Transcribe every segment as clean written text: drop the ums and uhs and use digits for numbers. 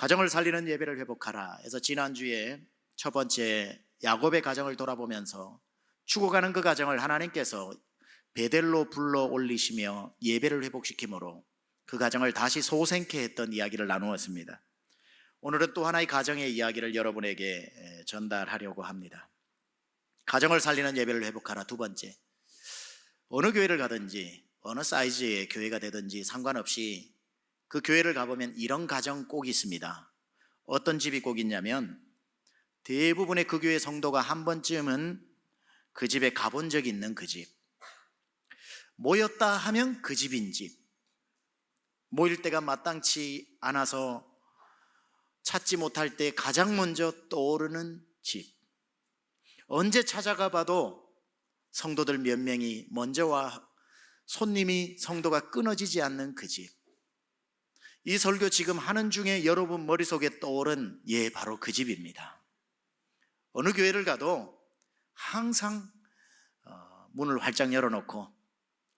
가정을 살리는 예배를 회복하라 해서 지난주에 첫 번째 야곱의 가정을 돌아보면서 죽어가는 그 가정을 하나님께서 베델로 불러 올리시며 예배를 회복시키므로 그 가정을 다시 소생케 했던 이야기를 나누었습니다. 오늘은 또 하나의 가정의 이야기를 여러분에게 전달하려고 합니다. 가정을 살리는 예배를 회복하라. 두 번째, 어느 교회를 가든지 어느 사이즈의 교회가 되든지 상관없이 그 교회를 가보면 이런 가정 꼭 있습니다. 어떤 집이 꼭 있냐면 대부분의 그 교회 성도가 한 번쯤은 그 집에 가본 적이 있는 그 집, 모였다 하면 그 집인 집, 모일 때가 마땅치 않아서 찾지 못할 때 가장 먼저 떠오르는 집, 언제 찾아가 봐도 성도들 몇 명이 먼저 와 손님이 성도가 끊어지지 않는 그 집. 이 설교 지금 하는 중에 여러분 머릿속에 떠오른 바로 그 집입니다. 어느 교회를 가도 항상 문을 활짝 열어놓고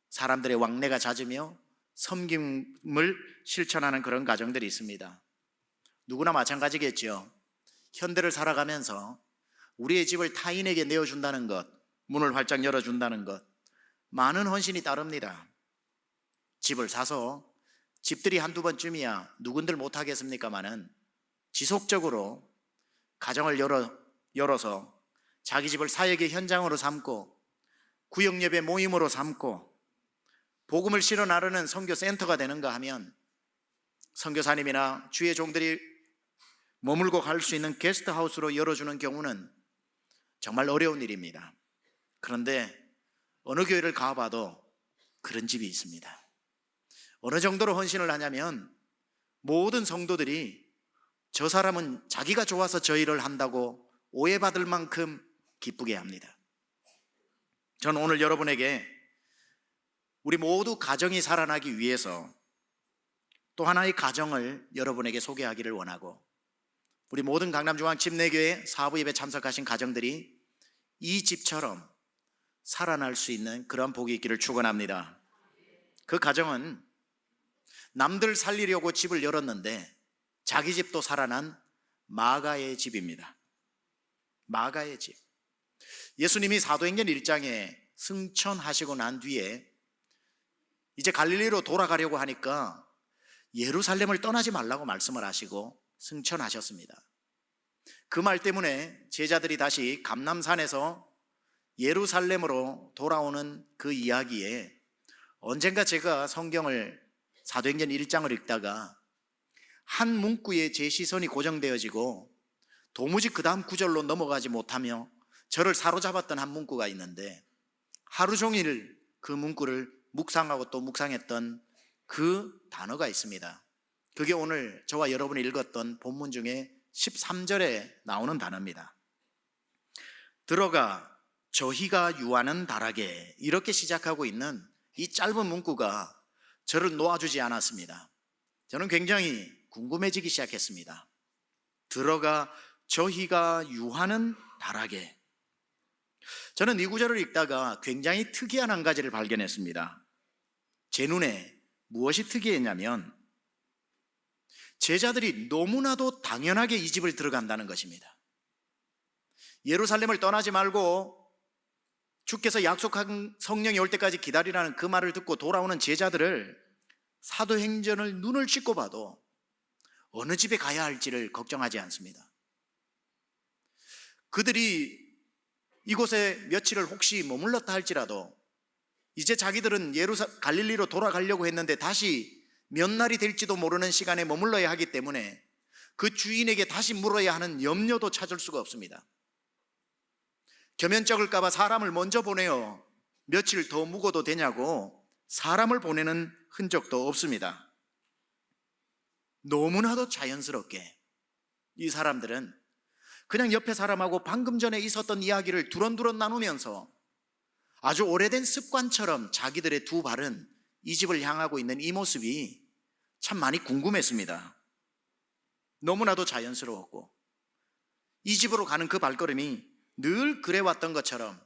사람들의 왕래가 잦으며 섬김을 실천하는 그런 가정들이 있습니다. 누구나 마찬가지겠죠. 현대를 살아가면서 우리의 집을 타인에게 내어준다는 것, 문을 활짝 열어준다는 것, 많은 헌신이 따릅니다. 집을 사서 집들이 한두 번쯤이야 누군들 못하겠습니까마는 지속적으로 가정을 열어서 자기 집을 사역의 현장으로 삼고 구역예배 모임으로 삼고 복음을 실어 나르는 선교센터가 되는가 하면 선교사님이나 주의 종들이 머물고 갈 수 있는 게스트하우스로 열어주는 경우는 정말 어려운 일입니다. 그런데 어느 교회를 가봐도 그런 집이 있습니다. 어느 정도로 헌신을 하냐면 모든 성도들이 저 사람은 자기가 좋아서 저 일을 한다고 오해받을 만큼 기쁘게 합니다. 저는 오늘 여러분에게 우리 모두 가정이 살아나기 위해서 또 하나의 가정을 여러분에게 소개하기를 원하고, 우리 모든 강남중앙 침례교회 사부 예배 참석하신 가정들이 이 집처럼 살아날 수 있는 그런 복이 있기를 축원합니다. 그 가정은 남들 살리려고 집을 열었는데 자기 집도 살아난 마가의 집입니다. 마가의 집. 예수님이 사도행전 1장에 승천하시고 난 뒤에 이제 갈릴리로 돌아가려고 하니까 예루살렘을 떠나지 말라고 말씀을 하시고 승천하셨습니다. 그 말 때문에 제자들이 다시 감람산에서 예루살렘으로 돌아오는 그 이야기에 언젠가 제가 성경을 사도행전 1장을 읽다가 한 문구에 제 시선이 고정되어지고 도무지 그 다음 구절로 넘어가지 못하며 저를 사로잡았던 한 문구가 있는데, 하루 종일 그 문구를 묵상하고 또 묵상했던 그 단어가 있습니다. 그게 오늘 저와 여러분이 읽었던 본문 중에 13절에 나오는 단어입니다. 들어가 저희가 유하는 다락에, 이렇게 시작하고 있는 이 짧은 문구가 저를 놓아주지 않았습니다. 저는 굉장히 궁금해지기 시작했습니다. 들어가 저희가 유하는 다락에. 저는 이 구절을 읽다가 굉장히 특이한 한 가지를 발견했습니다. 제 눈에 무엇이 특이했냐면 제자들이 너무나도 당연하게 이 집을 들어간다는 것입니다. 예루살렘을 떠나지 말고 주께서 약속한 성령이 올 때까지 기다리라는 그 말을 듣고 돌아오는 제자들을 사도행전을 눈을 씻고 봐도 어느 집에 가야 할지를 걱정하지 않습니다. 그들이 이곳에 며칠을 혹시 머물렀다 할지라도 이제 자기들은 갈릴리로 돌아가려고 했는데 다시 몇 날이 될지도 모르는 시간에 머물러야 하기 때문에 그 주인에게 다시 물어야 하는 염려도 찾을 수가 없습니다. 겸연쩍을까 봐 사람을 먼저 보내어 며칠 더 묵어도 되냐고 사람을 보내는 흔적도 없습니다. 너무나도 자연스럽게 이 사람들은 그냥 옆에 사람하고 방금 전에 있었던 이야기를 두런두런 나누면서 아주 오래된 습관처럼 자기들의 두 발은 이 집을 향하고 있는 이 모습이 참 많이 궁금했습니다. 너무나도 자연스러웠고 이 집으로 가는 그 발걸음이 늘 그래왔던 것처럼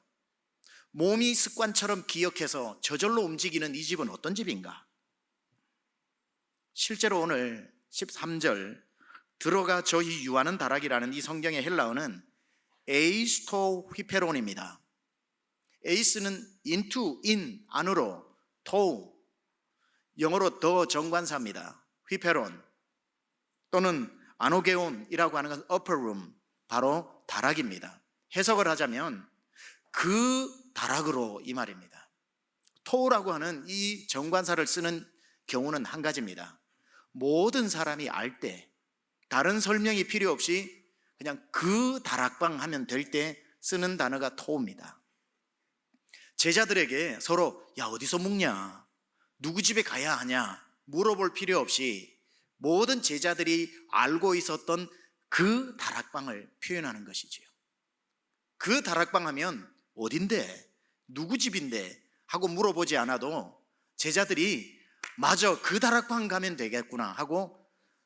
몸이 습관처럼 기억해서 저절로 움직이는 이 집은 어떤 집인가? 실제로 오늘 13절 들어가 저희 유하는 다락이라는 이 성경의 헬라어는 에이스토 휘페론입니다. 에이스는 into, in, 안으로, 토, 영어로 더 정관사입니다. 휘페론 또는 아노게온이라고 하는 것은 upper room, 바로 다락입니다. 해석을 하자면 그 다락으로 이 말입니다. 토라고 하는 이 정관사를 쓰는 경우는 한 가지입니다. 모든 사람이 알 때 다른 설명이 필요 없이 그냥 그 다락방 하면 될 때 쓰는 단어가 토입니다. 제자들에게 서로 야 어디서 묵냐, 누구 집에 가야 하냐 물어볼 필요 없이 모든 제자들이 알고 있었던 그 다락방을 표현하는 것이지요. 그 다락방 하면 어딘데, 누구 집인데 하고 물어보지 않아도 제자들이 맞아 그 다락방 가면 되겠구나 하고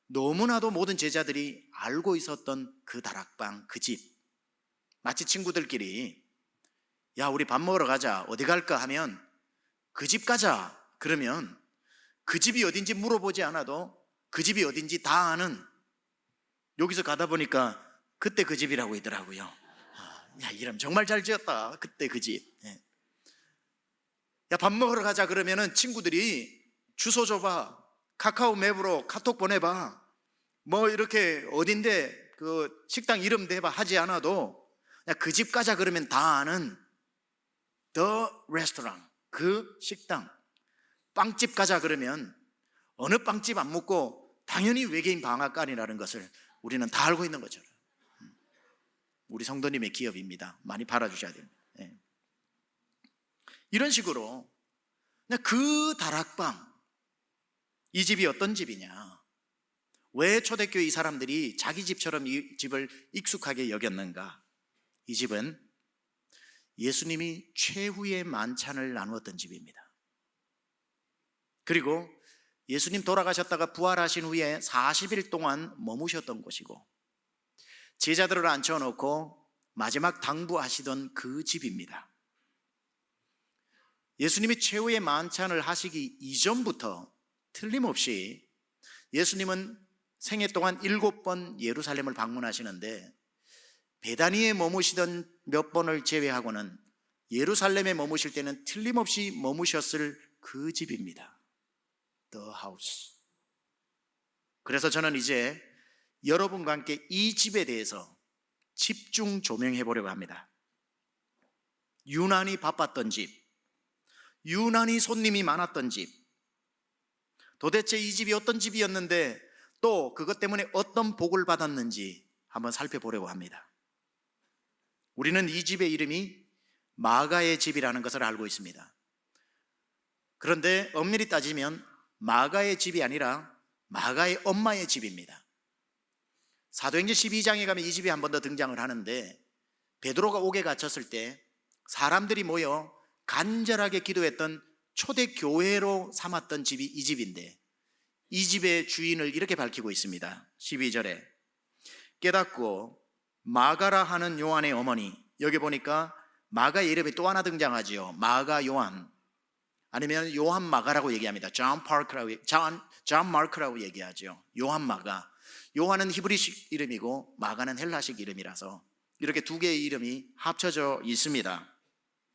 너무나도 모든 제자들이 알고 있었던 그 다락방, 그 집. 마치 친구들끼리 야 우리 밥 먹으러 가자, 어디 갈까 하면 그 집 가자 그러면 그 집이 어딘지 물어보지 않아도 그 집이 어딘지 다 아는, 여기서 가다 보니까 그때 그 집이라고 있더라고요. 야 이름 정말 잘 지었다, 그때 그 집. 야 밥 먹으러 가자 그러면은 친구들이 주소 줘봐, 카카오 맵으로 카톡 보내봐, 뭐 이렇게 어딘데 그 식당 이름 대봐 하지 않아도 그 집 가자 그러면 다 아는 The Restaurant, 그 식당. 빵집 가자 그러면 어느 빵집 안 묻고 당연히 외계인 방앗간이라는 것을 우리는 다 알고 있는 것처럼. 우리 성도님의 기업입니다. 많이 팔아주셔야 됩니다. 이런 식으로 그 다락방, 이 집이 어떤 집이냐, 왜 초대교회 이 사람들이 자기 집처럼 이 집을 익숙하게 여겼는가? 이 집은 예수님이 최후의 만찬을 나누었던 집입니다. 그리고 예수님 돌아가셨다가 부활하신 후에 40일 동안 머무셨던 곳이고 제자들을 앉혀놓고 마지막 당부하시던 그 집입니다. 예수님이 최후의 만찬을 하시기 이전부터 틀림없이 예수님은 생애 동안 7번 예루살렘을 방문하시는데 베다니에 머무시던 몇 번을 제외하고는 예루살렘에 머무실 때는 틀림없이 머무셨을 그 집입니다. The house. 그래서 저는 이제 여러분과 함께 이 집에 대해서 집중 조명해 보려고 합니다. 유난히 바빴던 집, 유난히 손님이 많았던 집, 도대체 이 집이 어떤 집이었는데 또 그것 때문에 어떤 복을 받았는지 한번 살펴보려고 합니다. 우리는 이 집의 이름이 마가의 집이라는 것을 알고 있습니다. 그런데 엄밀히 따지면 마가의 집이 아니라 마가의 엄마의 집입니다. 사도행전 12장에 가면 이 집이 한 번 더 등장을 하는데 베드로가 옥에 갇혔을 때 사람들이 모여 간절하게 기도했던 초대교회로 삼았던 집이 이 집인데 이 집의 주인을 이렇게 밝히고 있습니다. 12절에 깨닫고 마가라 하는 요한의 어머니, 여기 보니까 마가의 이름이 또 하나 등장하지요. 마가 요한, 아니면 요한 마가라고 얘기합니다. 존 마크라고 얘기하죠. 요한 마가. 요한은 히브리식 이름이고 마가는 헬라식 이름이라서 이렇게 두 개의 이름이 합쳐져 있습니다.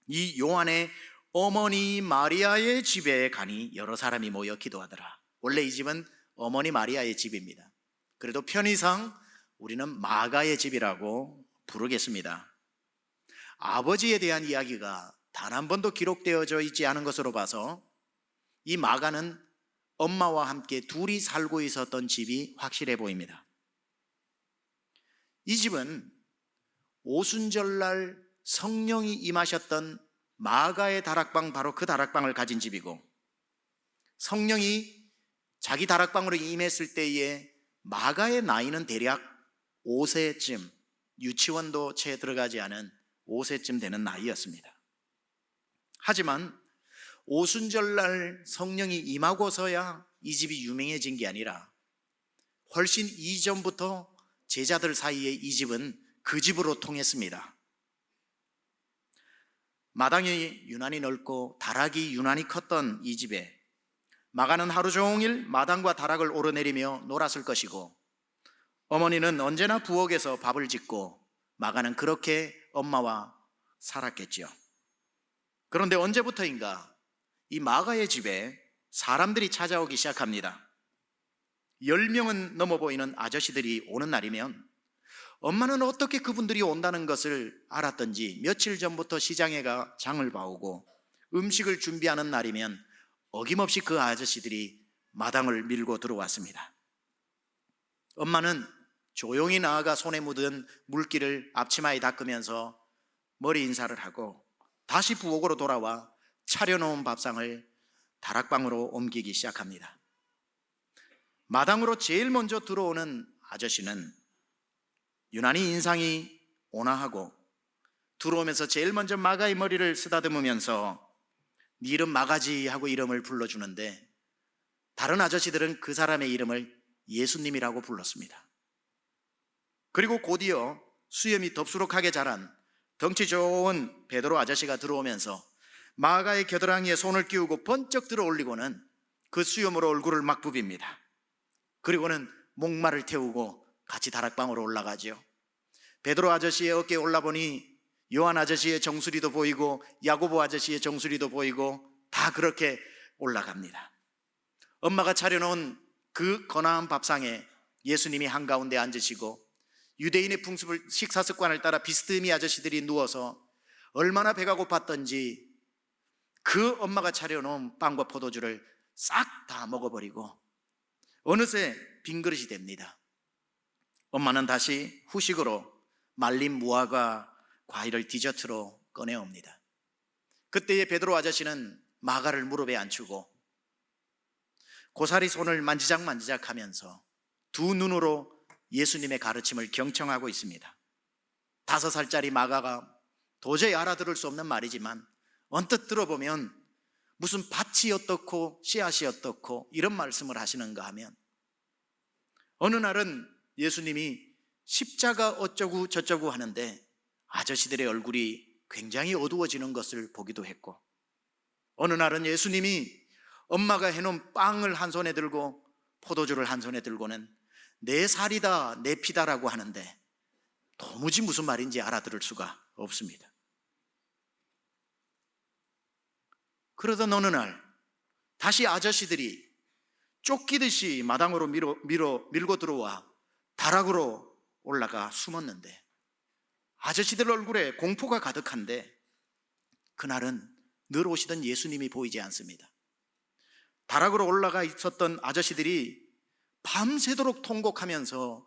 이 요한의 어머니 마리아의 집에 가니 여러 사람이 모여 기도하더라. 원래 이 집은 어머니 마리아의 집입니다. 그래도 편의상 우리는 마가의 집이라고 부르겠습니다. 아버지에 대한 이야기가 단 한 번도 기록되어져 있지 않은 것으로 봐서 이 마가는 엄마와 함께 둘이 살고 있었던 집이 확실해 보입니다. 이 집은 오순절날 성령이 임하셨던 마가의 다락방, 바로 그 다락방을 가진 집이고 성령이 자기 다락방으로 임했을 때에 마가의 나이는 대략 5세쯤, 유치원도 채 들어가지 않은 5세쯤 되는 나이였습니다. 하지만 오순절날 성령이 임하고서야 이 집이 유명해진 게 아니라 훨씬 이전부터 제자들 사이에 이 집은 그 집으로 통했습니다. 마당이 유난히 넓고 다락이 유난히 컸던 이 집에 마가는 하루 종일 마당과 다락을 오르내리며 놀았을 것이고 어머니는 언제나 부엌에서 밥을 짓고 마가는 그렇게 엄마와 살았겠지요. 그런데 언제부터인가 이 마가의 집에 사람들이 찾아오기 시작합니다. 10명은 넘어 보이는 아저씨들이 오는 날이면 엄마는 어떻게 그분들이 온다는 것을 알았던지 며칠 전부터 시장에 가 장을 봐오고 음식을 준비하는 날이면 어김없이 그 아저씨들이 마당을 밀고 들어왔습니다. 엄마는 조용히 나아가 손에 묻은 물기를 앞치마에 닦으면서 머리 인사를 하고 다시 부엌으로 돌아와 차려놓은 밥상을 다락방으로 옮기기 시작합니다. 마당으로 제일 먼저 들어오는 아저씨는 유난히 인상이 온화하고 들어오면서 제일 먼저 마가의 머리를 쓰다듬으면서 네 이름 마가지 하고 이름을 불러주는데 다른 아저씨들은 그 사람의 이름을 예수님이라고 불렀습니다. 그리고 곧이어 수염이 덥수룩하게 자란 덩치 좋은 베드로 아저씨가 들어오면서 마가의 겨드랑이에 손을 끼우고 번쩍 들어 올리고는 그 수염으로 얼굴을 막 부빕니다. 그리고는 목마를 태우고 같이 다락방으로 올라가죠. 베드로 아저씨의 어깨에 올라보니 요한 아저씨의 정수리도 보이고 야고보 아저씨의 정수리도 보이고 다 그렇게 올라갑니다. 엄마가 차려놓은 그 거나한 밥상에 예수님이 한가운데 앉으시고 유대인의 풍습을 식사 습관을 따라 비스듬히 아저씨들이 누워서 얼마나 배가 고팠던지 그 엄마가 차려놓은 빵과 포도주를 싹 다 먹어버리고 어느새 빈 그릇이 됩니다. 엄마는 다시 후식으로 말린 무화과 과일을 디저트로 꺼내옵니다. 그때의 베드로 아저씨는 마가를 무릎에 앉추고 고사리 손을 만지작 하면서 두 눈으로 예수님의 가르침을 경청하고 있습니다. 5살짜리 마가가 도저히 알아들을 수 없는 말이지만 언뜻 들어보면 무슨 밭이 어떻고 씨앗이 어떻고 이런 말씀을 하시는가 하면 어느 날은 예수님이 십자가 어쩌고 저쩌고 하는데 아저씨들의 얼굴이 굉장히 어두워지는 것을 보기도 했고 어느 날은 예수님이 엄마가 해놓은 빵을 한 손에 들고 포도주를 한 손에 들고는 내 살이다 내 피다라고 하는데 도무지 무슨 말인지 알아들을 수가 없습니다. 그러던 어느 날 다시 아저씨들이 쫓기듯이 마당으로 밀고 들어와 다락으로 올라가 숨었는데 아저씨들 얼굴에 공포가 가득한데 그날은 늘 오시던 예수님이 보이지 않습니다. 다락으로 올라가 있었던 아저씨들이 밤새도록 통곡하면서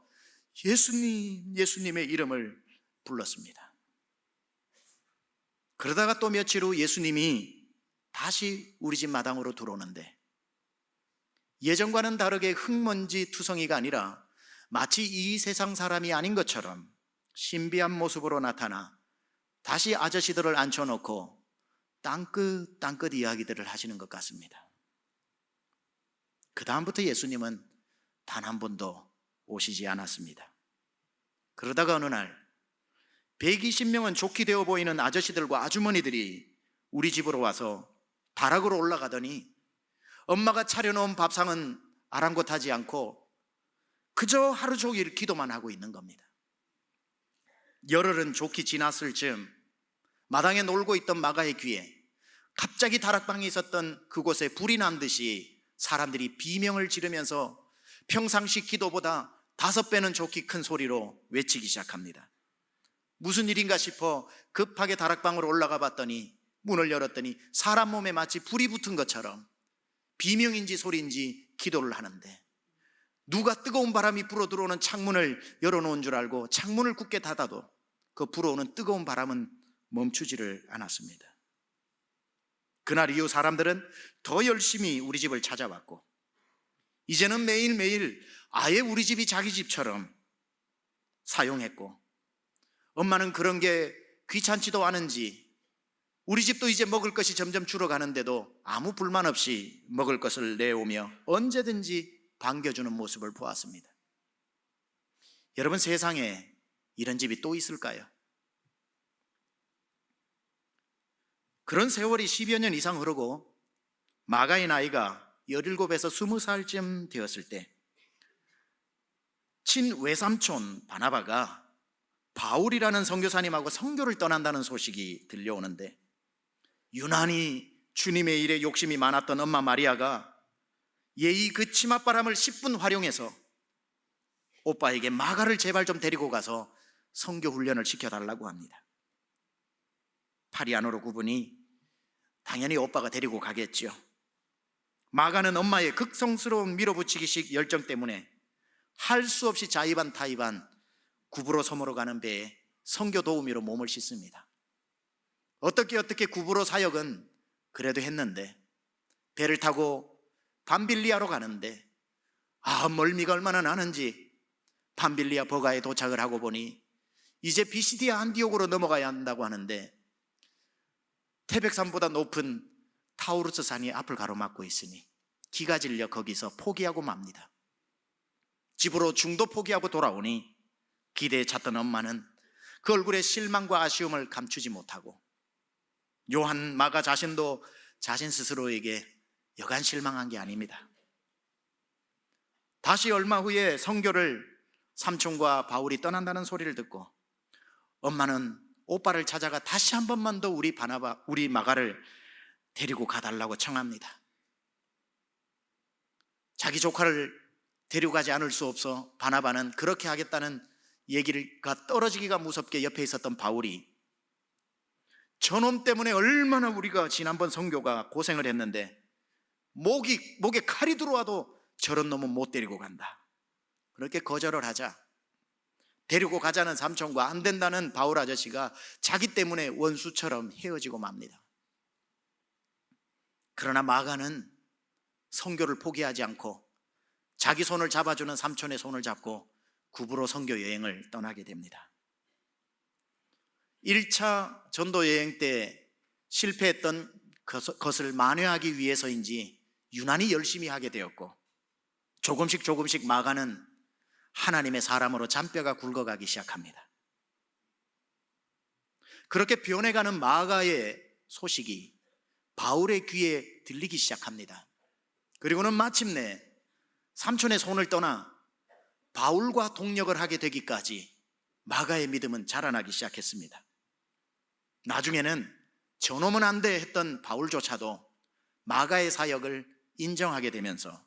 예수님, 예수님의 이름을 불렀습니다. 그러다가 또 며칠 후 예수님이 다시 우리 집 마당으로 들어오는데 예전과는 다르게 흙먼지 투성이가 아니라 마치 이 세상 사람이 아닌 것처럼 신비한 모습으로 나타나 다시 아저씨들을 앉혀놓고 땅끝 이야기들을 하시는 것 같습니다. 그 다음부터 예수님은 단 한 번도 오시지 않았습니다. 그러다가 어느 날 120명은 좋게 되어 보이는 아저씨들과 아주머니들이 우리 집으로 와서 다락으로 올라가더니 엄마가 차려놓은 밥상은 아랑곳하지 않고 그저 하루 종일 기도만 하고 있는 겁니다. 열흘은 좋게 지났을 즈음 마당에 놀고 있던 마가의 귀에 갑자기 다락방에 있었던 그곳에 불이 난 듯이 사람들이 비명을 지르면서 평상시 기도보다 5배는 좋게 큰 소리로 외치기 시작합니다. 무슨 일인가 싶어 급하게 다락방으로 올라가 봤더니 문을 열었더니 사람 몸에 마치 불이 붙은 것처럼 비명인지 소리인지 기도를 하는데 누가 뜨거운 바람이 불어 들어오는 창문을 열어놓은 줄 알고 창문을 굳게 닫아도 그 불어오는 뜨거운 바람은 멈추지를 않았습니다. 그날 이후 사람들은 더 열심히 우리 집을 찾아왔고 이제는 매일매일 아예 우리 집이 자기 집처럼 사용했고 엄마는 그런 게 귀찮지도 않은지 우리 집도 이제 먹을 것이 점점 줄어가는데도 아무 불만 없이 먹을 것을 내오며 언제든지 반겨주는 모습을 보았습니다. 여러분, 세상에 이런 집이 또 있을까요? 그런 세월이 10여 년 이상 흐르고 마가의 나이가 17에서 20살쯤 되었을 때 친외삼촌 바나바가 바울이라는 선교사님하고 선교를 떠난다는 소식이 들려오는데, 유난히 주님의 일에 욕심이 많았던 엄마 마리아가 예의 그 치맛바람을 10분 활용해서 오빠에게 마가를 제발 좀 데리고 가서 선교 훈련을 시켜달라고 합니다. 팔이 안으로 굽으니 당연히 오빠가 데리고 가겠지요. 마가는 엄마의 극성스러운 밀어붙이기식 열정 때문에 할 수 없이 자의반 타의반 구부로 섬으로 가는 배에 선교 도우미로 몸을 씻습니다. 어떻게 구부로 사역은 그래도 했는데, 배를 타고 밤빌리아로 가는데 멀미가 얼마나 나는지 밤빌리아 버가에 도착을 하고 보니 이제 비시디아 안디옥으로 넘어가야 한다고 하는데, 태백산보다 높은 타우루스 산이 앞을 가로막고 있으니 기가 질려 거기서 포기하고 맙니다. 집으로 중도 포기하고 돌아오니 기대에 찼던 엄마는 그 얼굴에 실망과 아쉬움을 감추지 못하고, 요한 마가 자신도 자신 스스로에게 여간 실망한 게 아닙니다. 다시 얼마 후에 선교를 삼촌과 바울이 떠난다는 소리를 듣고 엄마는 오빠를 찾아가 다시 한 번만 더 우리 마가를 데리고 가달라고 청합니다. 자기 조카를 데려가지 않을 수 없어 바나바는 그렇게 하겠다는 얘기가 떨어지기가 무섭게 옆에 있었던 바울이, 저놈 때문에 얼마나 우리가 지난번 선교가 고생을 했는데 목에 칼이 들어와도 저런 놈은 못 데리고 간다, 그렇게 거절을 하자 데리고 가자는 삼촌과 안 된다는 바울 아저씨가 자기 때문에 원수처럼 헤어지고 맙니다. 그러나 마가는 선교를 포기하지 않고 자기 손을 잡아주는 삼촌의 손을 잡고 구부로 선교 여행을 떠나게 됩니다. 1차 전도 여행 때 실패했던 것을 만회하기 위해서인지 유난히 열심히 하게 되었고, 조금씩 마가는 하나님의 사람으로 잔뼈가 굵어가기 시작합니다. 그렇게 변해가는 마가의 소식이 바울의 귀에 들리기 시작합니다. 그리고는 마침내 삼촌의 손을 떠나 바울과 동역을 하게 되기까지 마가의 믿음은 자라나기 시작했습니다. 나중에는 저놈은 안 돼 했던 바울조차도 마가의 사역을 인정하게 되면서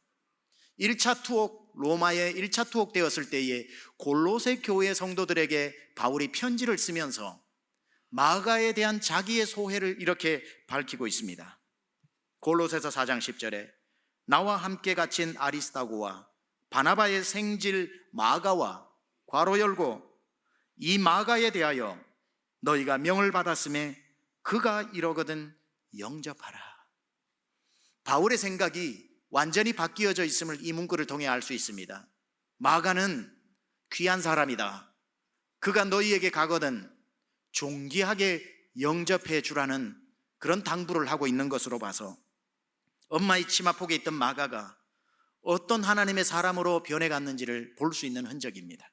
1차 투옥, 로마의 1차 투옥 되었을 때에 골로새 교회 성도들에게 바울이 편지를 쓰면서 마가에 대한 자기의 소회를 이렇게 밝히고 있습니다. 골로새서 4장 10절에 나와 함께 갇힌 아리스다고와 바나바의 생질 마가와 괄호 열고 이 마가에 대하여 너희가 명을 받았음에 그가 이러거든 영접하라. 바울의 생각이 완전히 바뀌어져 있음을 이 문구를 통해 알 수 있습니다. 마가는 귀한 사람이다, 그가 너희에게 가거든 존귀하게 영접해 주라는 그런 당부를 하고 있는 것으로 봐서 엄마의 치마폭에 있던 마가가 어떤 하나님의 사람으로 변해갔는지를 볼 수 있는 흔적입니다.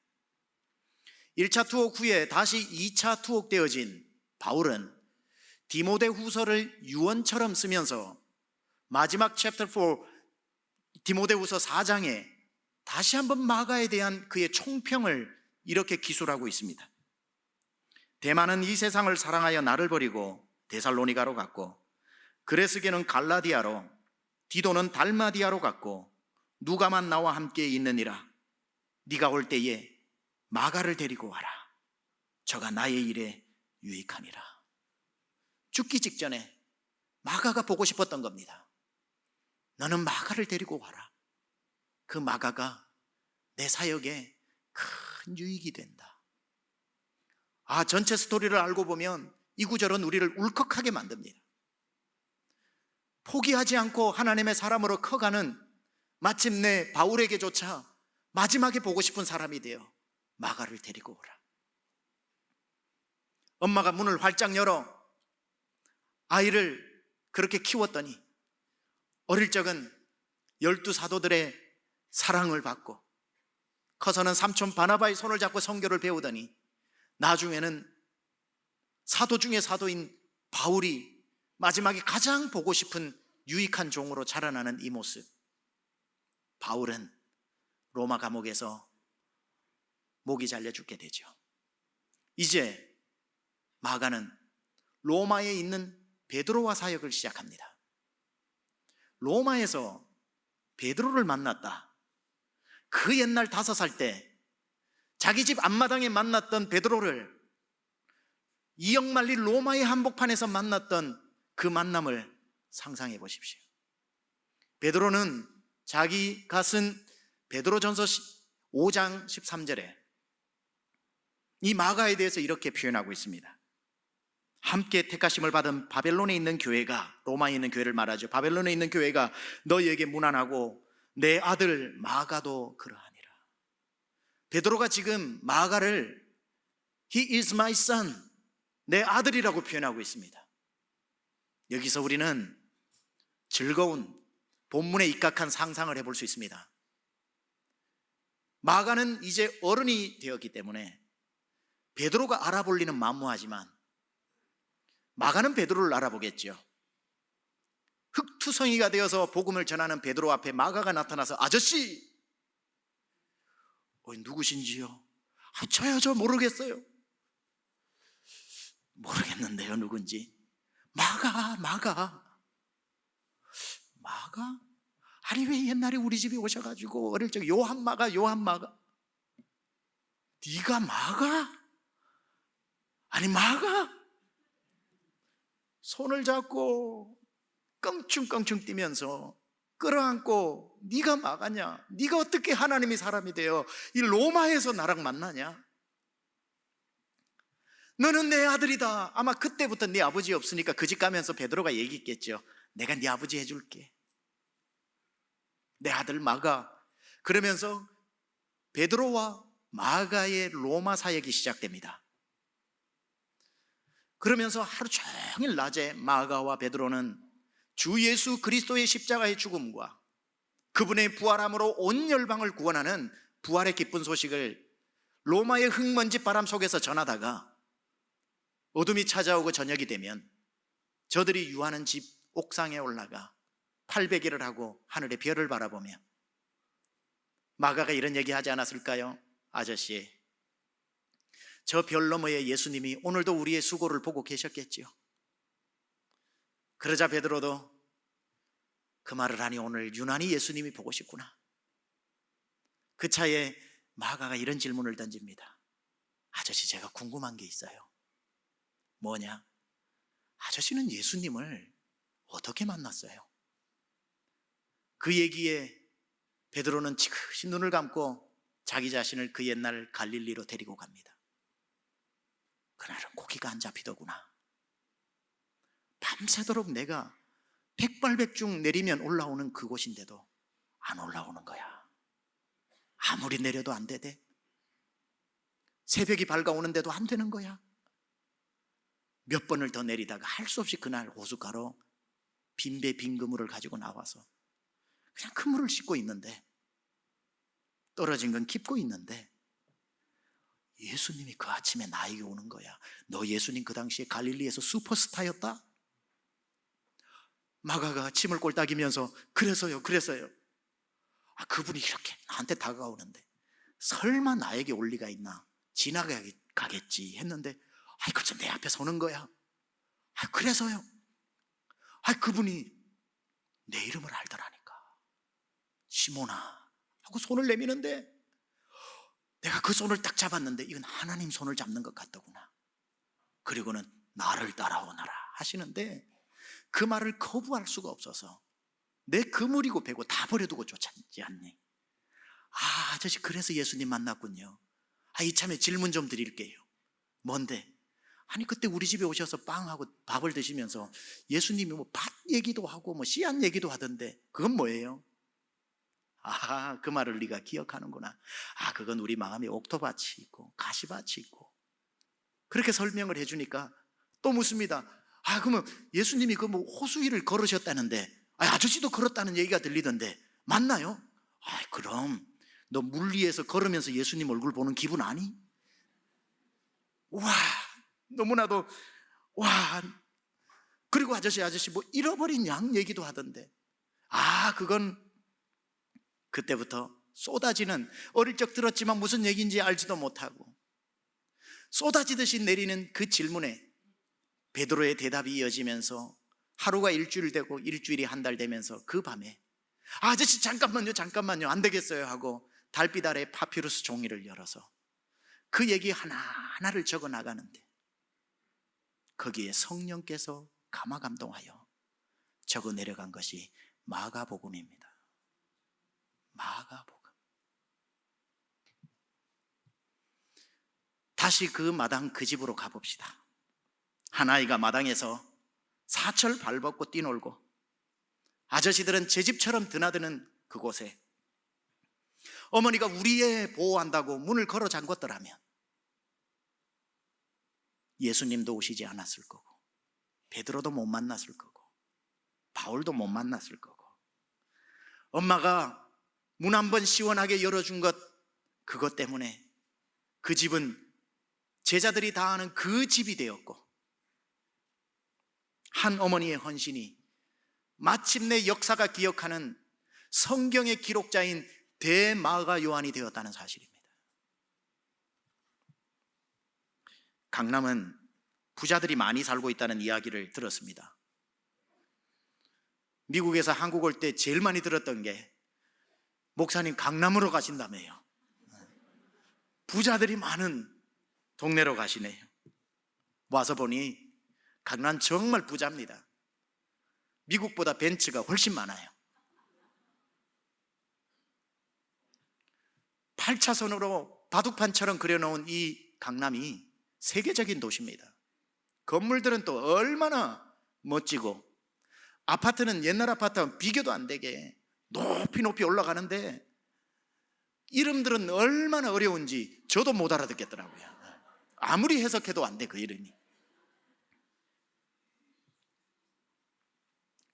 1차 투옥 후에 다시 2차 투옥되어진 바울은 디모데 후서를 유언처럼 쓰면서 마지막 챕터 4 디모데 후서 4장에 다시 한번 마가에 대한 그의 총평을 이렇게 기술하고 있습니다. 데마는 이 세상을 사랑하여 나를 버리고 데살로니가로 갔고, 그레스게는 갈라디아로, 디도는 달마디아로 갔고, 누가만 나와 함께 있느니라. 네가 올 때에 마가를 데리고 와라. 저가 나의 일에 유익하니라. 죽기 직전에 마가가 보고 싶었던 겁니다. 너는 마가를 데리고 와라. 그 마가가 내 사역에 큰 유익이 된다. 전체 스토리를 알고 보면 이 구절은 우리를 울컥하게 만듭니다. 포기하지 않고 하나님의 사람으로 커가는 마침내 바울에게조차 마지막에 보고 싶은 사람이 되어 마가를 데리고 오라. 엄마가 문을 활짝 열어 아이를 그렇게 키웠더니 어릴 적은 12사도들의 사랑을 받고 커서는 삼촌 바나바의 손을 잡고 선교를 배우더니 나중에는 사도 중에 사도인 바울이 마지막에 가장 보고 싶은 유익한 종으로 자라나는 이 모습. 바울은 로마 감옥에서 목이 잘려 죽게 되죠. 이제 마가는 로마에 있는 베드로와 사역을 시작합니다. 로마에서 베드로를 만났다. 그 옛날 5살 때 자기 집 앞마당에 만났던 베드로를 이역만리 로마의 한복판에서 만났던 그 만남을 상상해 보십시오. 베드로는 자기가 쓴 베드로전서 5장 13절에 이 마가에 대해서 이렇게 표현하고 있습니다. 함께 택하심을 받은 바벨론에 있는 교회가, 로마에 있는 교회를 말하죠. 바벨론에 있는 교회가 너희에게 문안하고 내 아들 마가도 그러하니라. 베드로가 지금 마가를 He is my son, 내 아들이라고 표현하고 있습니다. 여기서 우리는 즐거운 본문에 입각한 상상을 해볼 수 있습니다. 마가는 이제 어른이 되었기 때문에 베드로가 알아볼 리는 만무하지만 마가는 베드로를 알아보겠죠. 흙투성이가 되어서 복음을 전하는 베드로 앞에 마가가 나타나서 아저씨! 누구신지요? 저요, 저 모르겠어요. 모르겠는데요, 누군지. 마가? 아니 왜 옛날에 우리 집에 오셔가지고 어릴 적 요한마가 네가 마가? 아니 마가? 손을 잡고 껑충껑충 뛰면서 끌어안고 네가 마가냐? 네가 어떻게 하나님의 사람이 되어 이 로마에서 나랑 만나냐? 너는 내 아들이다. 아마 그때부터 네 아버지 없으니까 그 집 가면서 베드로가 얘기했겠죠. 내가 네 아버지 해줄게. 내 아들 마가. 그러면서 베드로와 마가의 로마 사역이 시작됩니다. 그러면서 하루 종일 낮에 마가와 베드로는 주 예수 그리스도의 십자가의 죽음과 그분의 부활함으로 온 열방을 구원하는 부활의 기쁜 소식을 로마의 흙먼지 바람 속에서 전하다가 어둠이 찾아오고 저녁이 되면 저들이 유하는 집 옥상에 올라가 팔베개를 하고 하늘의 별을 바라보며 마가가 이런 얘기 하지 않았을까요? 아저씨, 저 별 너머에 예수님이 오늘도 우리의 수고를 보고 계셨겠지요. 그러자 베드로도 그 말을 하니 오늘 유난히 예수님이 보고 싶구나. 그 차에 마가가 이런 질문을 던집니다. 아저씨, 제가 궁금한 게 있어요. 뭐냐? 아저씨는 예수님을 어떻게 만났어요? 그 얘기에 베드로는 지그시 눈을 감고 자기 자신을 그 옛날 갈릴리로 데리고 갑니다. 그날은 고기가 안 잡히더구나. 밤새도록 내가 백발백중 내리면 올라오는 그곳인데도 안 올라오는 거야. 아무리 내려도 안 되대. 새벽이 밝아오는데도 안 되는 거야. 몇 번을 더 내리다가 할 수 없이 그날 호숫가로 빈배 빈 그물을 가지고 나와서 그냥 그물을 씻고 있는데, 떨어진 건 깊고 있는데 예수님이 그 아침에 나에게 오는 거야. 너 예수님 그 당시에 갈릴리에서 슈퍼스타였다? 마가가 침을 꼴딱이면서 그래서요. 그분이 이렇게 나한테 다가오는데 설마 나에게 올 리가 있나? 지나가겠지 했는데 그저 내 앞에 서는 거야. 그래서요. 그분이 내 이름을 알더라니까. 시몬아 하고 손을 내미는데 내가 그 손을 딱 잡았는데 이건 하나님 손을 잡는 것 같더구나. 그리고는 나를 따라오너라 하시는데 그 말을 거부할 수가 없어서 내 그물이고 배고 다 버려두고 쫓았지 않니? 아저씨, 그래서 예수님 만났군요. 이참에 질문 좀 드릴게요. 뭔데? 아니 그때 우리 집에 오셔서 빵하고 밥을 드시면서 예수님이 뭐 밭 얘기도 하고 뭐 씨앗 얘기도 하던데 그건 뭐예요? 그 말을 네가 기억하는구나. 그건 우리 마음에 옥토밭이 있고 가시밭이 있고. 그렇게 설명을 해주니까 또 묻습니다. 그러면 예수님이 그 뭐 호수 위를 걸으셨다는데 아저씨도 걸었다는 얘기가 들리던데 맞나요? 그럼 너 물 위에서 걸으면서 예수님 얼굴 보는 기분 아니? 와, 너무나도 와. 그리고 아저씨 뭐 잃어버린 양 얘기도 하던데 그건 그때부터 쏟아지는, 어릴 적 들었지만 무슨 얘기인지 알지도 못하고 쏟아지듯이 내리는 그 질문에 베드로의 대답이 이어지면서 하루가 일주일 되고 일주일이 한 달 되면서 그 밤에 아저씨 잠깐만요 안 되겠어요 하고 달빛 아래 파피루스 종이를 열어서 그 얘기 하나하나를 적어 나가는데 거기에 성령께서 감화감동하여 적어 내려간 것이 마가복음입니다. 마가복음. 다시 그 마당 그 집으로 가봅시다. 한 아이가 마당에서 사철 발벗고 뛰놀고 아저씨들은 제 집처럼 드나드는 그곳에 어머니가 우리 애 보호한다고 문을 걸어 잠궜더라면 예수님도 오시지 않았을 거고 베드로도 못 만났을 거고 바울도 못 만났을 거고 엄마가 문 한 번 시원하게 열어준 것, 그것 때문에 그 집은 제자들이 다 아는 그 집이 되었고 한 어머니의 헌신이 마침내 역사가 기억하는 성경의 기록자인 대마가 요한이 되었다는 사실입니다. 강남은 부자들이 많이 살고 있다는 이야기를 들었습니다. 미국에서 한국 올 때 제일 많이 들었던 게 목사님 강남으로 가신다며요. 부자들이 많은 동네로 가시네요. 와서 보니 강남 정말 부자입니다. 미국보다 벤츠가 훨씬 많아요. 8차선으로 바둑판처럼 그려놓은 이 강남이 세계적인 도시입니다. 건물들은 또 얼마나 멋지고 아파트는 옛날 아파트와 비교도 안 되게 높이 올라가는데 이름들은 얼마나 어려운지 저도 못 알아듣겠더라고요. 아무리 해석해도 안 돼, 그 이름이.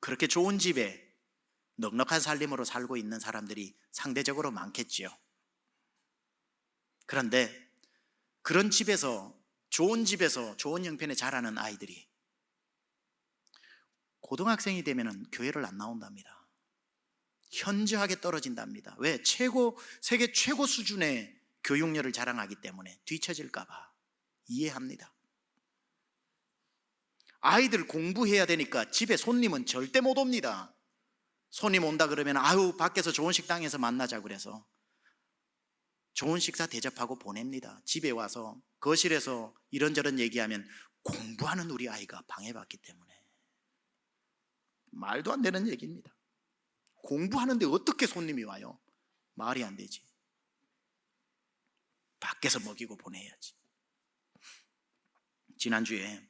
그렇게 좋은 집에 넉넉한 살림으로 살고 있는 사람들이 상대적으로 많겠지요. 그런데 그런 집에서, 좋은 집에서 좋은 형편에 자라는 아이들이 고등학생이 되면 교회를 안 나온답니다. 현저하게 떨어진답니다. 왜? 세계 최고 수준의 교육열을 자랑하기 때문에 뒤처질까 봐. 이해합니다. 아이들 공부해야 되니까 집에 손님은 절대 못 옵니다. 손님 온다 그러면 아유 밖에서 좋은 식당에서 만나자 그래서 좋은 식사 대접하고 보냅니다. 집에 와서 거실에서 이런저런 얘기하면 공부하는 우리 아이가 방해받기 때문에. 말도 안 되는 얘기입니다. 공부하는데 어떻게 손님이 와요? 말이 안 되지. 밖에서 먹이고 보내야지. 지난주에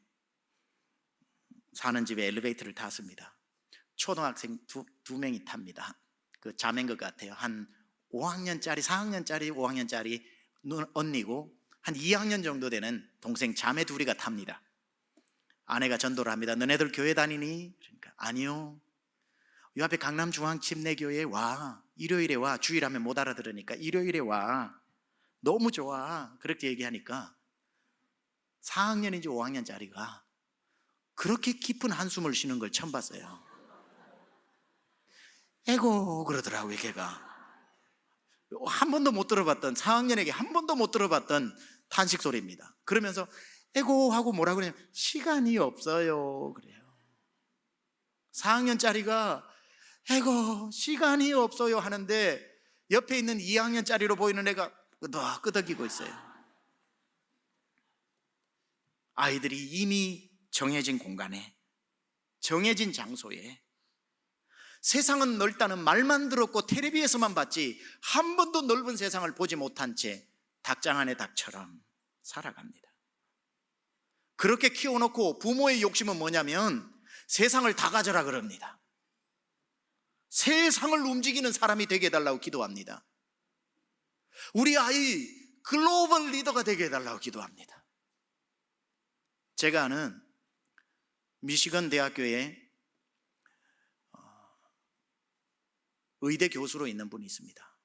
사는 집에 엘리베이터를 탔습니다. 초등학생 두 명이 탑니다. 그 자매인 것 같아요. 한 5학년짜리, 4학년짜리, 5학년짜리 언니고 한 2학년 정도 되는 동생 자매 둘이가 탑니다. 아내가 전도를 합니다. 너네들 교회 다니니? 그러니까 아니요. 이 앞에 강남 중앙침례교회에 와. 일요일에 와. 주일하면 못 알아들으니까 일요일에 와. 너무 좋아. 그렇게 얘기하니까 4학년인지 5학년짜리가 그렇게 깊은 한숨을 쉬는 걸 처음 봤어요. 에고 그러더라고요. 걔가 한 번도 못 들어봤던, 4학년에게 한 번도 못 들어봤던 탄식 소리입니다. 그러면서 에고 하고 뭐라 그러냐면 시간이 없어요 그래요. 4학년짜리가 에고 시간이 없어요 하는데 옆에 있는 2학년짜리로 보이는 애가 끄덕이고 있어요. 아이들이 이미 정해진 공간에, 정해진 장소에, 세상은 넓다는 말만 들었고 텔레비에서만 봤지 한 번도 넓은 세상을 보지 못한 채 닭장 안의 닭처럼 살아갑니다. 그렇게 키워놓고 부모의 욕심은 뭐냐면 세상을 다 가져라 그럽니다. 세상을 움직이는 사람이 되게 해달라고 기도합니다. 우리 아이 글로벌 리더가 되게 해달라고 기도합니다. 제가 아는 미시건 대학교에 의대 교수로 있는 분이 있습니다.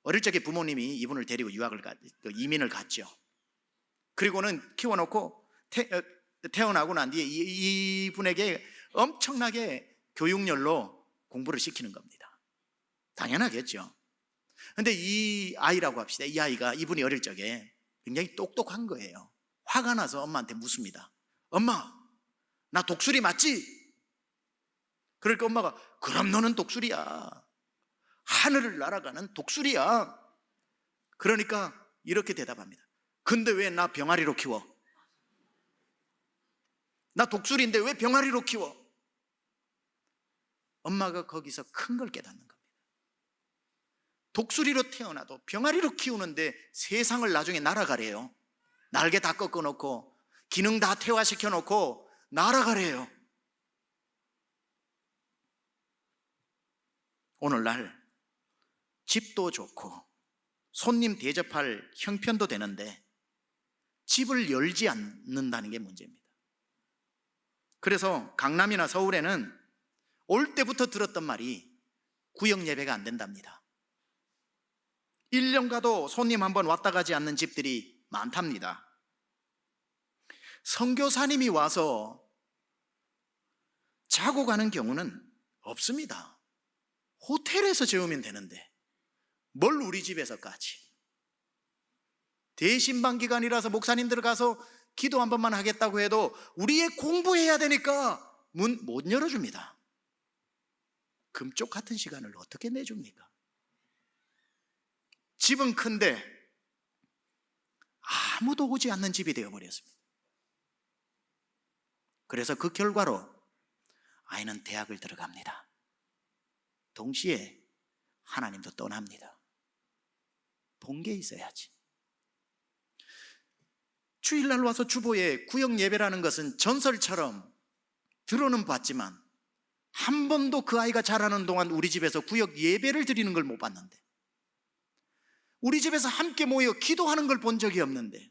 어릴 적에 부모님이 이분을 데리고 이민을 갔죠. 그리고는 키워놓고 태어나고 난 뒤에 이분에게 엄청나게 교육열로 공부를 시키는 겁니다. 당연하겠죠. 근데 이 아이라고 합시다. 이 아이가, 이분이 어릴 적에 굉장히 똑똑한 거예요. 화가 나서 엄마한테 묻습니다. 엄마, 나 독수리 맞지? 그러니까 엄마가, 그럼 너는 독수리야. 하늘을 날아가는 독수리야. 그러니까 이렇게 대답합니다. 근데 왜 나 병아리로 키워? 나 독수리인데 왜 병아리로 키워? 엄마가 거기서 큰 걸 깨닫는 겁니다. 독수리로 태어나도 병아리로 키우는데 세상을 나중에 날아가래요. 날개 다 꺾어놓고 기능 다 퇴화시켜놓고 날아가래요. 오늘날 집도 좋고 손님 대접할 형편도 되는데 집을 열지 않는다는 게 문제입니다. 그래서 강남이나 서울에는 올 때부터 들었던 말이 구역 예배가 안 된답니다. 1년 가도 손님 한 번 왔다 가지 않는 집들이 많답니다. 선교사님이 와서 자고 가는 경우는 없습니다. 호텔에서 재우면 되는데 뭘 우리 집에서까지. 대신방 기간이라서 목사님들 가서 기도 한 번만 하겠다고 해도 우리의 공부해야 되니까 문 못 열어줍니다. 금쪽 같은 시간을 어떻게 내줍니까? 집은 큰데 아무도 오지 않는 집이 되어버렸습니다. 그래서 그 결과로 아이는 대학을 들어갑니다. 동시에 하나님도 떠납니다. 본 게 있어야지. 주일날 와서 주보에 구역 예배라는 것은 전설처럼 들어는 봤지만 한 번도 그 아이가 자라는 동안 우리 집에서 구역 예배를 드리는 걸 못 봤는데, 우리 집에서 함께 모여 기도하는 걸 본 적이 없는데,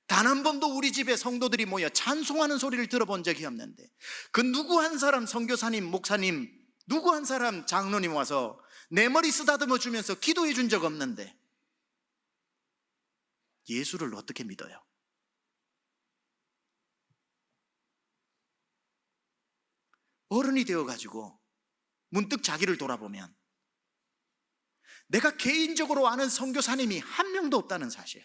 단 한 번도 우리 집에 성도들이 모여 찬송하는 소리를 들어본 적이 없는데, 그 누구 한 사람 선교사님, 목사님, 누구 한 사람 장로님 와서 내 머리 쓰다듬어 주면서 기도해 준 적 없는데 예수를 어떻게 믿어요? 어른이 되어가지고 문득 자기를 돌아보면 내가 개인적으로 아는 선교사님이 한 명도 없다는 사실,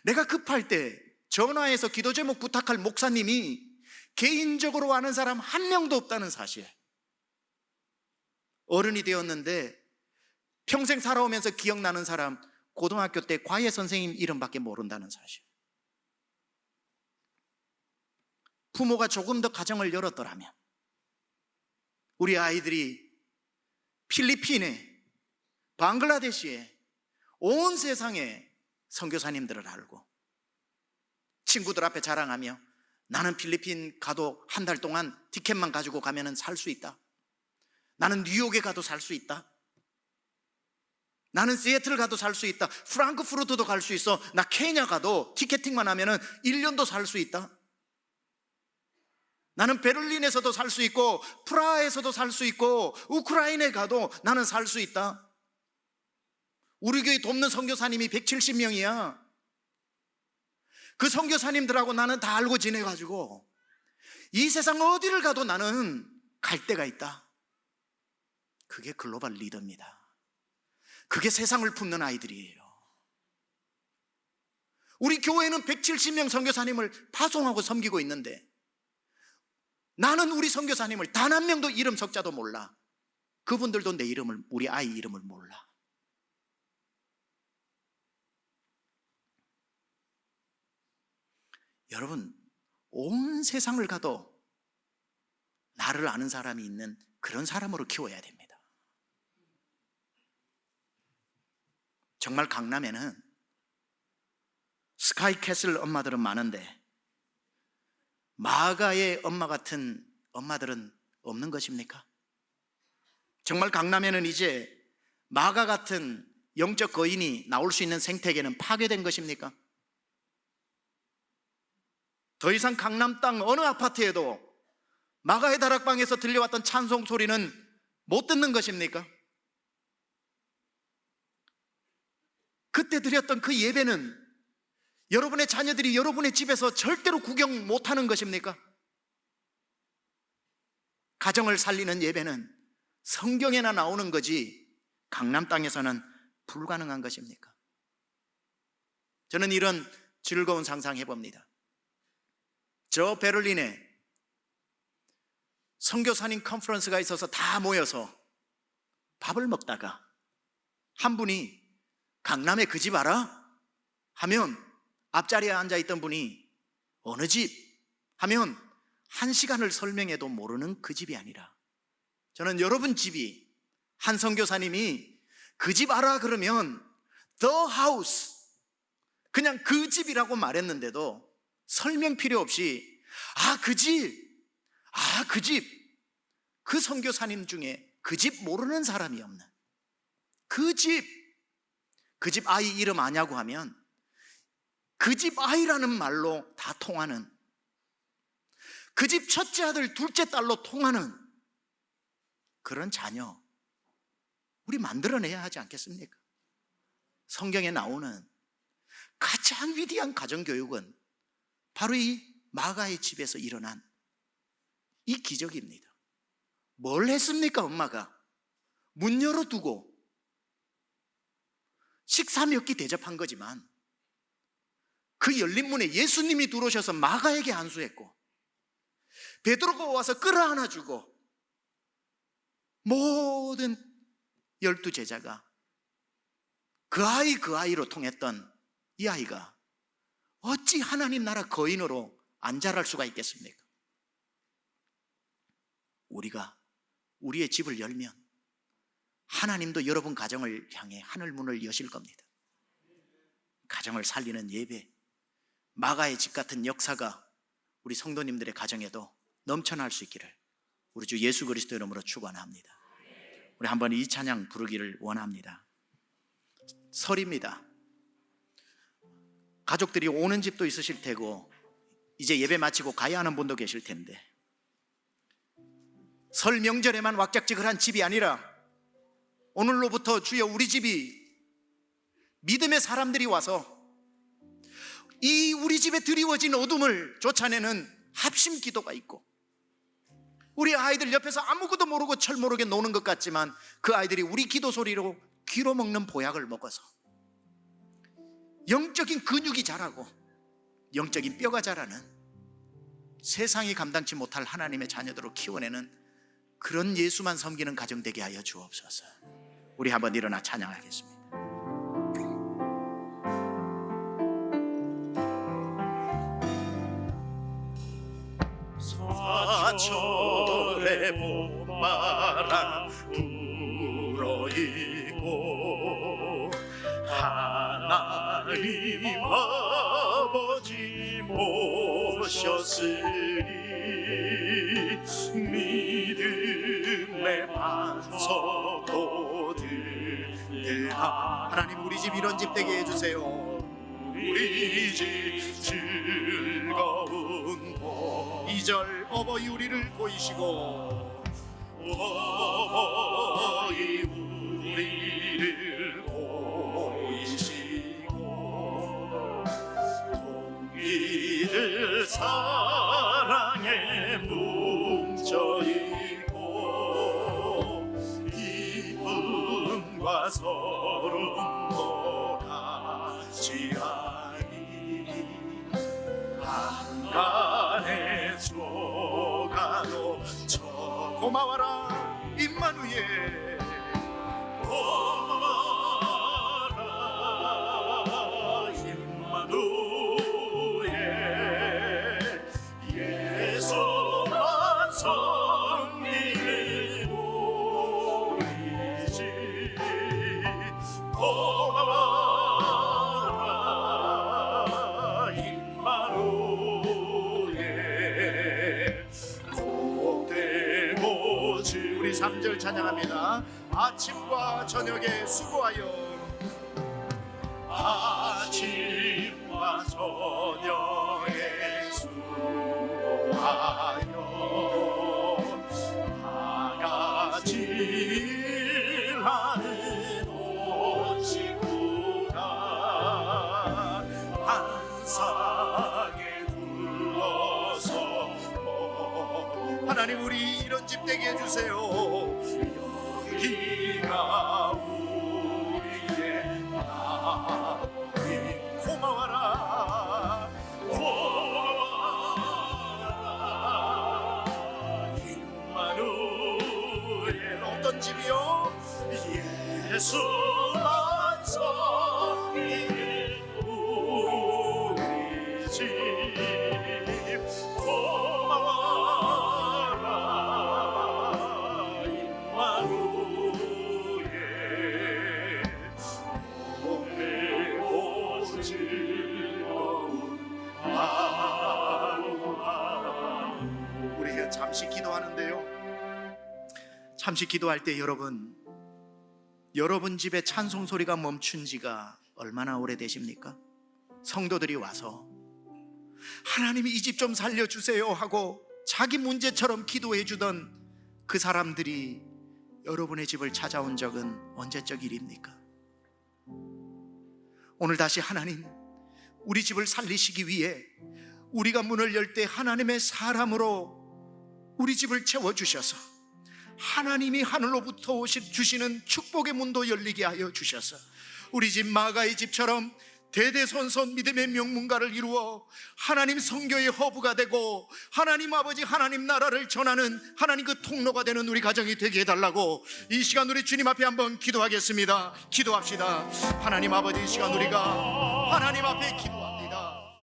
내가 급할 때 전화해서 기도 제목 부탁할 목사님이 개인적으로 아는 사람 한 명도 없다는 사실, 어른이 되었는데 평생 살아오면서 기억나는 사람 고등학교 때 과외 선생님 이름밖에 모른다는 사실, 부모가 조금 더 가정을 열었더라면 우리 아이들이 필리핀에, 방글라데시에, 온 세상에 선교사님들을 알고 친구들 앞에 자랑하며 나는 필리핀 가도 한 달 동안 티켓만 가지고 가면 살 수 있다, 나는 뉴욕에 가도 살 수 있다, 나는 시애틀 가도 살 수 있다, 프랑크푸르트도 갈 수 있어, 나 케냐 가도 티켓팅만 하면 1년도 살 수 있다, 나는 베를린에서도 살 수 있고 프라하에서도 살 수 있고 우크라이나에 가도 나는 살 수 있다. 우리 교회 돕는 선교사님이 170명이야. 그 선교사님들하고 나는 다 알고 지내가지고 이 세상 어디를 가도 나는 갈 데가 있다. 그게 글로벌 리더입니다. 그게 세상을 품는 아이들이에요. 우리 교회는 170명 선교사님을 파송하고 섬기고 있는데 나는 우리 선교사님을 단 한 명도 이름 석자도 몰라. 그분들도 내 이름을, 우리 아이 이름을 몰라. 여러분, 온 세상을 가도 나를 아는 사람이 있는 그런 사람으로 키워야 됩니다. 정말 강남에는 스카이캐슬 엄마들은 많은데 마가의 엄마 같은 엄마들은 없는 것입니까? 정말 강남에는 이제 마가 같은 영적 거인이 나올 수 있는 생태계는 파괴된 것입니까? 더 이상 강남 땅 어느 아파트에도 마가의 다락방에서 들려왔던 찬송 소리는 못 듣는 것입니까? 그때 드렸던 그 예배는 여러분의 자녀들이 여러분의 집에서 절대로 구경 못하는 것입니까? 가정을 살리는 예배는 성경에나 나오는 거지 강남 땅에서는 불가능한 것입니까? 저는 이런 즐거운 상상 해봅니다. 저 베를린에 선교사님 컨퍼런스가 있어서 다 모여서 밥을 먹다가 한 분이 강남에 그 집 알아? 하면 앞자리에 앉아있던 분이 어느 집? 하면 1시간을 설명해도 모르는 그 집이 아니라, 저는 여러분 집이, 한 선교사님이 그 집 알아? 그러면 The house, 그냥 그 집이라고 말했는데도 설명 필요 없이 그 집, 그 집, 그 선교사님 중에 그 집 모르는 사람이 없는, 그 집 아이 이름 아냐고 하면 그 집 아이라는 말로 다 통하는, 그 집 첫째 아들 둘째 딸로 통하는 그런 자녀 우리 만들어내야 하지 않겠습니까? 성경에 나오는 가장 위대한 가정교육은 바로 이 마가의 집에서 일어난 이 기적입니다. 뭘 했습니까? 엄마가 문 열어두고 식사 몇 끼 대접한 거지만 그 열린 문에 예수님이 들어오셔서 마가에게 안수했고, 베드로가 와서 끌어안아주고, 모든 12제자가 그 아이로 통했던 이 아이가 어찌 하나님 나라 거인으로 안 자랄 수가 있겠습니까? 우리가 우리의 집을 열면 하나님도 여러분 가정을 향해 하늘문을 여실 겁니다. 가정을 살리는 예배, 마가의 집 같은 역사가 우리 성도님들의 가정에도 넘쳐날 수 있기를 우리 주 예수 그리스도 이름으로 축원합니다. 우리 한번 이 찬양 부르기를 원합니다. 설입니다. 가족들이 오는 집도 있으실 테고 이제 예배 마치고 가야 하는 분도 계실 텐데, 설 명절에만 왁작지근한 집이 아니라 오늘로부터 주여 우리 집이 믿음의 사람들이 와서 이 우리 집에 드리워진 어둠을 쫓아내는 합심 기도가 있고, 우리 아이들 옆에서 아무것도 모르고 철모르게 노는 것 같지만 그 아이들이 우리 기도 소리로 귀로 먹는 보약을 먹어서 영적인 근육이 자라고 영적인 뼈가 자라는, 세상이 감당치 못할 하나님의 자녀들을 키워내는 그런 예수만 섬기는 가정 되게 하여 주옵소서. 우리 한번 일어나 찬양하겠습니다. 사철의 봄바람 불어있고 하나님 아버지 모셨으니 믿음의 반석도 들들하. 하나님 우리 집 이런 집 되게 해주세요. 우리 집 즐거운 봄. 2절 어버이 우리를 보이시고, 어버이 우리를 보이시고, 동기들 사랑에 뭉쳐있고 기쁨과 서름도 같이하니 한간에 조가도 저 고마워라 임마누엘, 고마워라 임마누엘, 예수만 섬기는 우리 집 고마워라 임마누엘. 복되고 주 우리 3절 찬양합니다. 아침과 저녁에 수고하여, 아침과 저녁에 수고하여 다같이 일하는 온 식구가 한 상에 둘러서 하나님 우리 이런 집 되게 해주세요. 여기가 잠시 기도할 때 여러분 집에 찬송 소리가 멈춘 지가 얼마나 오래되십니까? 성도들이 와서 하나님이 이 집 좀 살려주세요 하고 자기 문제처럼 기도해 주던 그 사람들이 여러분의 집을 찾아온 적은 언제적 일입니까? 오늘 다시 하나님, 우리 집을 살리시기 위해 우리가 문을 열 때 하나님의 사람으로 우리 집을 채워주셔서 하나님이 하늘로부터 주시는 축복의 문도 열리게 하여 주셔서 우리 집 마가의 집처럼 대대손손 믿음의 명문가를 이루어 하나님 선교의 허브가 되고 하나님 아버지 하나님 나라를 전하는 하나님 그 통로가 되는 우리 가정이 되게 해달라고 이 시간 우리 주님 앞에 한번 기도하겠습니다. 기도합시다. 하나님 아버지, 이 시간 우리가 하나님 앞에 기도합니다.